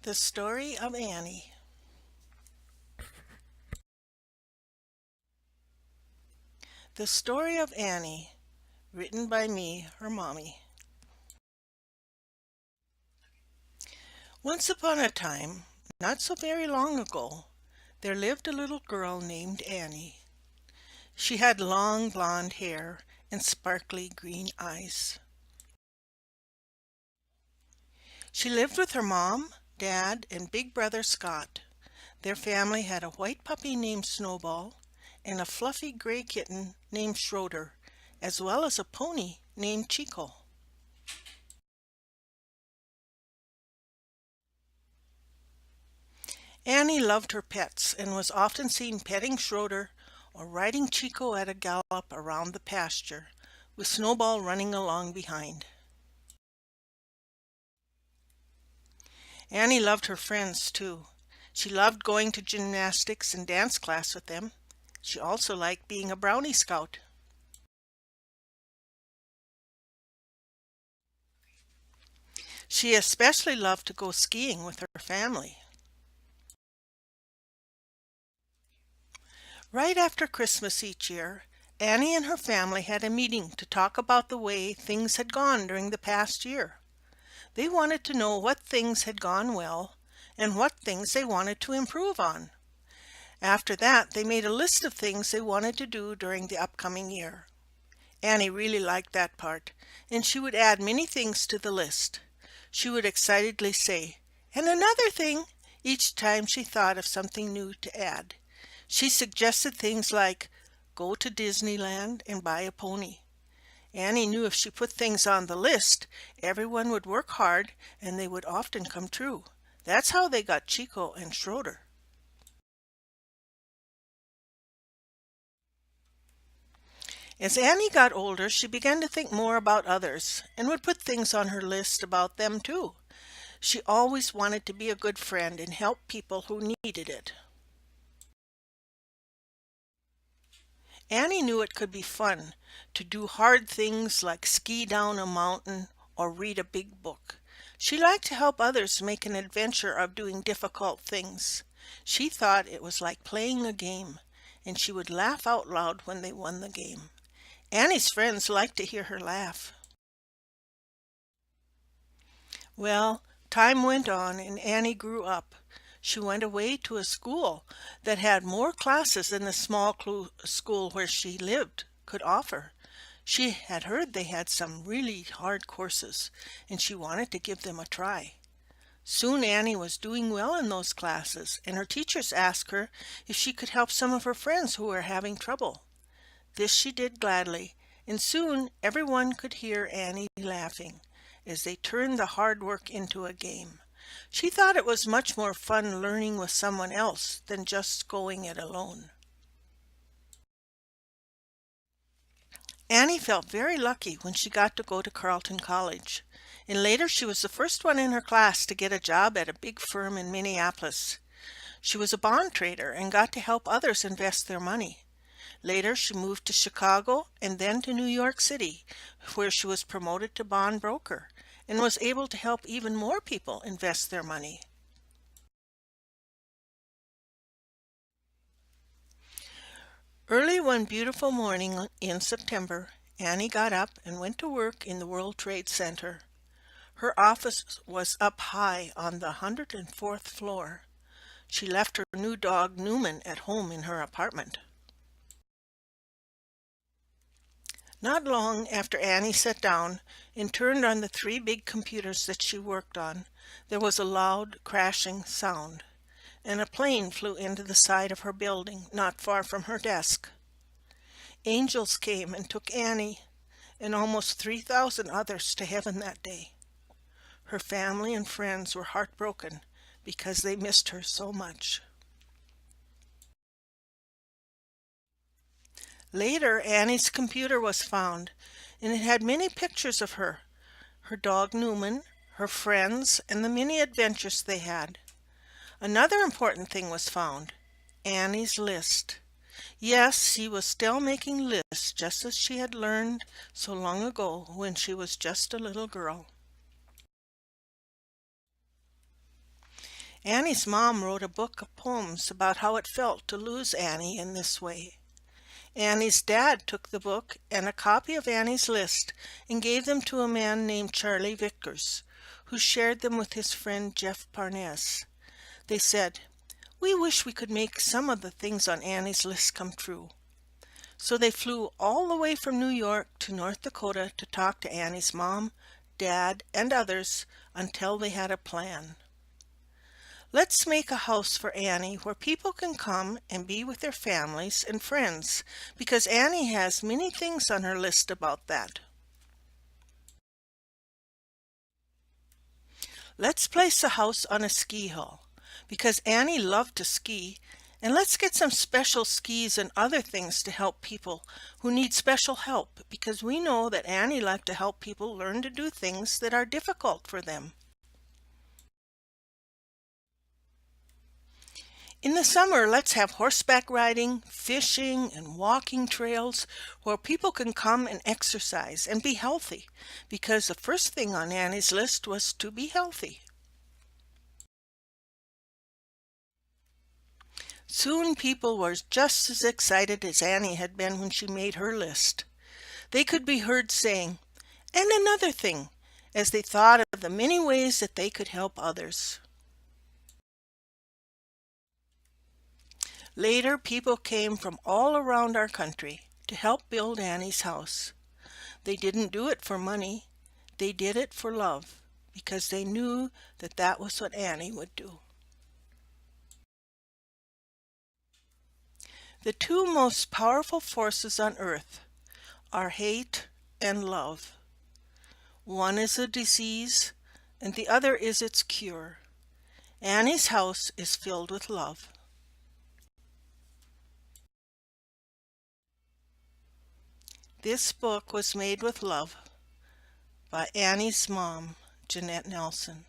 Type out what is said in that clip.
The Story of Annie. The Story of Annie, written by me, her mommy. Once upon a time, not so very long ago, there lived a little girl named Annie. She had long blonde hair and sparkly green eyes. She lived with her mom, dad, and big brother Scott. Their family had a white puppy named Snowball and a fluffy gray kitten named Schroeder, as well as a pony named Chico. Annie loved her pets and was often seen petting Schroeder or riding Chico at a gallop around the pasture, with Snowball running along behind. Annie loved her friends too. She loved going to gymnastics and dance class with them. She also liked being a brownie scout. She especially loved to go skiing with her family. Right after Christmas each year, Annie and her family had a meeting to talk about the way things had gone during the past year. They wanted to know what things had gone well and what things they wanted to improve on. After that, they made a list of things they wanted to do during the upcoming year. Annie really liked that part, and she would add many things to the list. She would excitedly say, "And another thing," each time she thought of something new to add. She suggested things like go to Disneyland and buy a pony. Annie knew if she put things on the list, everyone would work hard and they would often come true. That's how they got Chico and Schroeder. As Annie got older, she began to think more about others and would put things on her list about them too. She always wanted to be a good friend and help people who needed it. Annie knew it could be fun to do hard things like ski down a mountain or read a big book. She liked to help others make an adventure of doing difficult things. She thought it was like playing a game, and she would laugh out loud when they won the game. Annie's friends liked to hear her laugh. Well, time went on and Annie grew up. She went away to a school that had more classes than the small school where she lived could offer. She had heard they had some really hard courses, and she wanted to give them a try. Soon Annie was doing well in those classes, and her teachers asked her if she could help some of her friends who were having trouble. This she did gladly, and soon everyone could hear Annie laughing as they turned the hard work into a game. She thought it was much more fun learning with someone else than just going it alone. Annie felt very lucky when she got to go to Carleton College, and later she was the first one in her class to get a job at a big firm in Minneapolis. She was a bond trader and got to help others invest their money. Later she moved to Chicago and then to New York City, where she was promoted to bond broker and was able to help even more people invest their money. Early one beautiful morning in September, Annie got up and went to work in the World Trade Center. Her office was up high on the 104th floor. She left her new dog Newman at home in her apartment. Not long after Annie sat down and turned on the three big computers that she worked on, there was a loud crashing sound, and a plane flew into the side of her building not far from her desk. Angels came and took Annie and almost 3,000 others to heaven that day. Her family and friends were heartbroken because they missed her so much. Later, Annie's computer was found, and it had many pictures of her dog Newman, her friends, and the many adventures they had. Another important thing was found, Annie's list. Yes, she was still making lists just as she had learned so long ago when she was just a little girl. Annie's mom wrote a book of poems about how it felt to lose Annie in this way. Annie's dad took the book and a copy of Annie's list and gave them to a man named Charlie Vickers, who shared them with his friend Jeff Parnes. They said, "We wish we could make some of the things on Annie's list come true." So they flew all the way from New York to North Dakota to talk to Annie's mom, dad, and others until they had a plan. Let's make a house for Annie where people can come and be with their families and friends, because Annie has many things on her list about that. Let's place the house on a ski hill, because Annie loved to ski, and let's get some special skis and other things to help people who need special help, because we know that Annie liked to help people learn to do things that are difficult for them. In the summer, let's have horseback riding, fishing, and walking trails where people can come and exercise and be healthy, because the first thing on Annie's list was to be healthy. Soon people were just as excited as Annie had been when she made her list. They could be heard saying, "And another thing," as they thought of the many ways that they could help others. Later, people came from all around our country to help build Annie's house. They didn't do it for money. They did it for love, because they knew that that was what Annie would do. The two most powerful forces on earth are hate and love. One is a disease, and the other is its cure. Annie's house is filled with love. This book was made with love by Annie's mom, Jeanette Nelson.